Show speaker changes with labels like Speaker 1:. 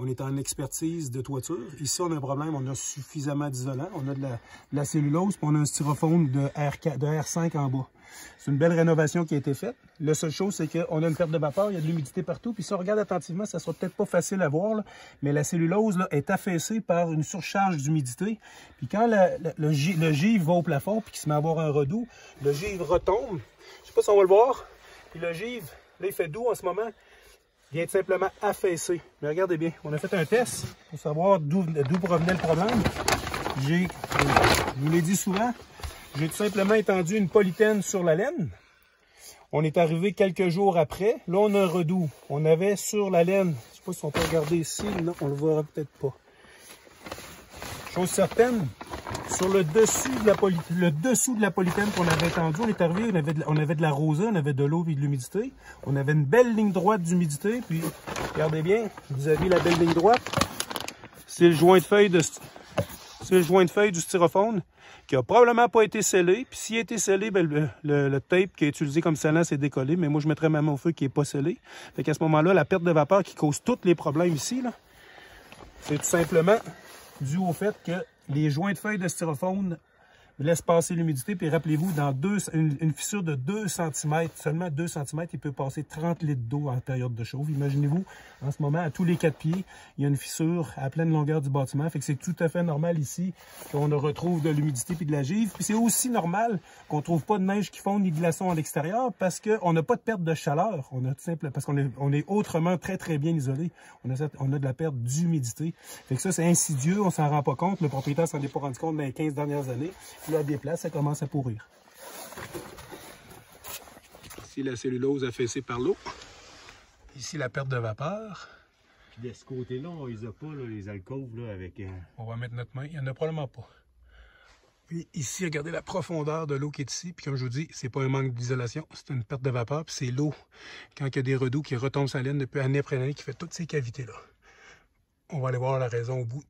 Speaker 1: On est en expertise de toiture. Ici, on a un problème, on a suffisamment d'isolant. On a de la cellulose, puis on a un styrofoam de R5 en bas. C'est une belle rénovation qui a été faite. La seule chose, c'est qu'on a une perte de vapeur, il y a de l'humidité partout. Puis si on regarde attentivement, ça sera peut-être pas facile à voir, là, mais la cellulose là, est affaissée par une surcharge d'humidité. Puis quand le givre va au plafond, puis qu'il se met à avoir un redoux, le givre retombe. Je sais pas si on va le voir. Puis le givre, là, il fait doux en ce moment. Vient tout simplement affaisser. Mais regardez bien, on a fait un test pour savoir d'où provenait le problème. Je vous l'ai dit souvent, j'ai tout simplement étendu une polythène sur la laine. On est arrivé quelques jours après. Là, on a un redoux. On avait sur la laine, je ne sais pas si on peut regarder ici, non, on ne le verra peut-être pas. Chose certaine, sur le dessous de la polythène qu'on avait étendue, on est arrivé, on avait de la rosée, on avait de l'eau et de l'humidité. On avait une belle ligne droite d'humidité. Puis, regardez bien, vous avez la belle ligne droite. C'est le joint de feuille du styrofoam qui a probablement pas été scellé. Puis s'il a été scellé, ben, le tape qui est utilisé comme scellant s'est décollé. Mais moi, je mettrais ma main au feu qui n'est pas scellé. Fait qu'à ce moment-là, la perte de vapeur qui cause tous les problèmes ici, c'est tout simplement dû au fait que les joints de feuilles de styrofoam laissent passer l'humidité. Puis rappelez-vous, dans une fissure de 2 cm, seulement 2 cm, il peut passer 30 litres d'eau en période de chauffe. Imaginez-vous, en ce moment, à tous les 4 pieds, il y a une fissure à pleine longueur du bâtiment. Fait que c'est tout à fait normal ici qu'on retrouve de l'humidité puis de la givre. Puis c'est aussi normal qu'on ne trouve pas de neige qui fond ni de glaçons à l'extérieur parce qu'on n'a pas de perte de chaleur. On a tout simple, parce qu'on est autrement très très bien isolé. On a de la perte d'humidité. Fait que ça, c'est insidieux, on s'en rend pas compte. Le propriétaire s'en est pas rendu compte dans les 15 dernières années. Là, des places, ça commence à pourrir. Ici, la cellulose affaissée par l'eau. Ici, la perte de vapeur.
Speaker 2: Puis de ce côté-là, on les a pas, là, les alcôves, là, avec...
Speaker 1: On va mettre notre main. Il n'y en a probablement pas. Puis ici, regardez la profondeur de l'eau qui est ici. Puis comme je vous dis, c'est pas un manque d'isolation, c'est une perte de vapeur. Puis c'est l'eau, quand il y a des redoux qui retombent sur la laine depuis année après année, qui fait toutes ces cavités-là. On va aller voir la raison au bout.